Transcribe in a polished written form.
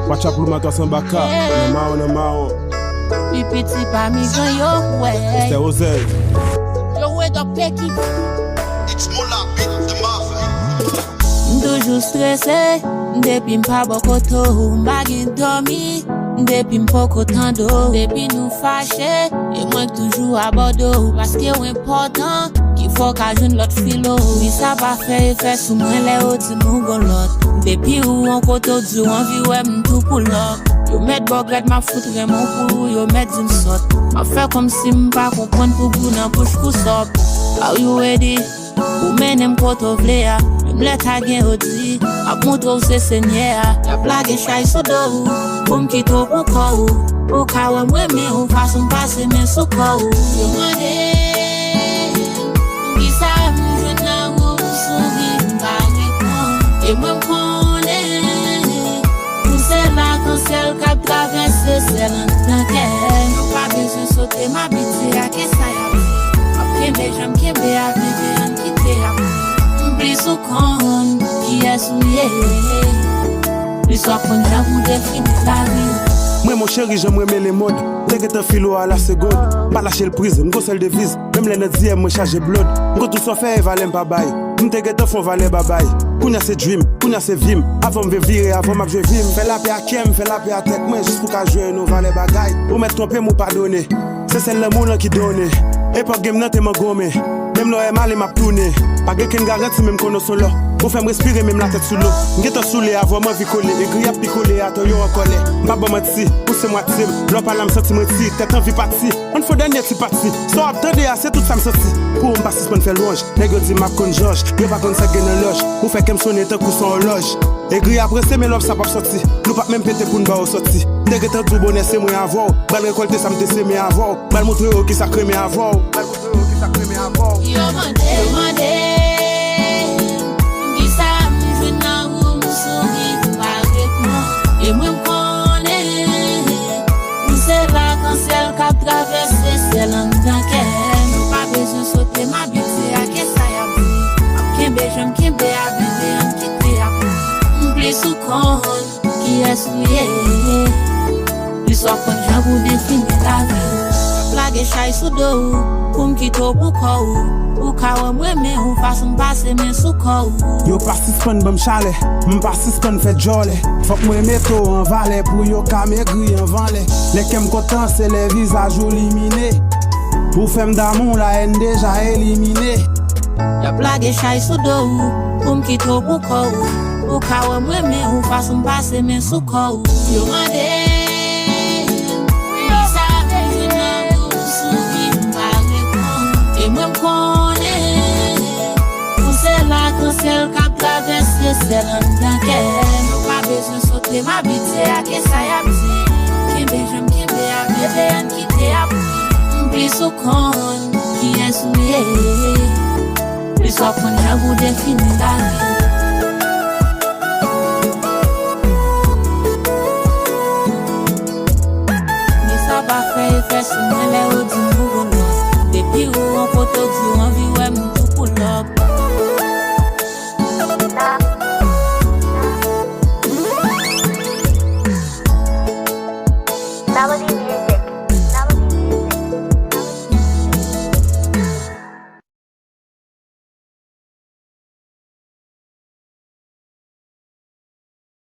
Watch out pour ma toi sans baka. On a marre. Puis petit pas mi grand yo, ouais. C'était Ozel. Yo, ouais, donc Pecky. It's Mola beat the mafia. Toujours stressé, depuis m'pas bokoto, m'bagin dormi, depuis m'pas content d'eau, depuis nous fâché, et moi toujours à Bordeaux, parce que c'est important, qu'il faut qu'à joindre l'autre philo, oui ça va faire effet sur moi les autres nous l'autre, depuis où on koto du envie ouais m'tout pour l'autre, yo met bogret ma foutre mon pour yo met d'une sorte, m'a fait comme si m'pas comprendre pour vous nan push pour sop, are you ready? Ou menem koto vle ya, m'let a gen odi, ap moutrou se senye ya, ya plage chay sou do, pou m'kito pou kou, pou kawe mwen men ou fason pase men sou kou. Yo mande, ki sa m'jwen nan ou m'souvi m'bage kon, e mwen m'kone, m'se la kan sel kap travesse sel an tanken, yo pa bezwen sote m'abite a ke sa ya bi, ap kembe jam kembe a bebe an Plus au con, qui est souillé. Plus au con, j'avoue définir la vie. Moi mon chéri, j'aime aimer les modes. Dès que t'es filo à la seconde, pas lâcher le prise, m'go seul devise. Même les nets moi charger blood. M'go tout soit fait, valem pas bail. M'te get font valer babay. Kounya c'est dream, kounya c'est vim. Avant me virer, avant m'a jouer vim. Fais la paix à Kem, fais la paix à tête, moi juste pour qu'à jouer nos valet bagay. Ou mettre trompé, m'ou pardonner. C'est celle le monde qui donne. Et pas game nan t'es ma gomme. Même l'eau est mal et m'a plouné. Pas quelqu'un garanti même qu'on est solo. Pour faire me respirer même la tête sous l'eau. M'gette soulé avant moi vie collé. Et gris à picoler à toi yo en colère. M'ba menti, pousse moi tire. L'eau pas la me senti menti. Tête en vie parti. On faut dernier petit parti. So attendez assez tout ça me sorti. Pour m'passer pas faire louange. Nègre dit m'a con George. Yo pas con ça gagne loge. Pour faire qu'elle me sonne tant coup son horloge. Et gris après c'est mais l'homme ça pas sorti. Nous pas même péter pour nous ba au sorti. Nègre tant tout bonnet c'est moi avoir. Bal récolter ça me décé mais avoir. Bal montrer au qui ça crée mais avoir. Bal montrer au qui ça crée mais avoir. Yo mande. Qui ça m'jwen nan ou m'souvi m'bage kon, et moi m'kone, m'se la kan sel kap travesse sel an tanken, pas besoin sauter m'habite a ke sa ya bi, ap kembe jam kembe a bebe an kite a pou, m'plis ou kon, qui est souillé, plus ou kon j'avoue définir la vie, plage chay sou do, pou m'kito pou kou, ou kawe mwen men ou fason pase men sou kou. Yo participant bam chalet, m'participant fait jolé. Faut moi metto en valet pour yo ka maigri en valet. Les kem content c'est les visages éliminés. Pour femme d'amour la haine déjà éliminée. Ya plage chay sou do, pou m'kito pou kou, ou kawe mwen men ou fason pase men sou kou. Yo mande, ki sa m'jwen nan ou m'souvi m'bage kon, e mwen m'kone, la kan sel kap travesse sel an tanken, pas besoin sauter m'habite a ke sa ya bi, kembe jam kembe a bebe an kite a pou, plus ou kon, qui est souillé, plus ou kon j'avoue définir la vie. Mais ça va faire effet sur moi les autres nous depuis où on koto du envie ouais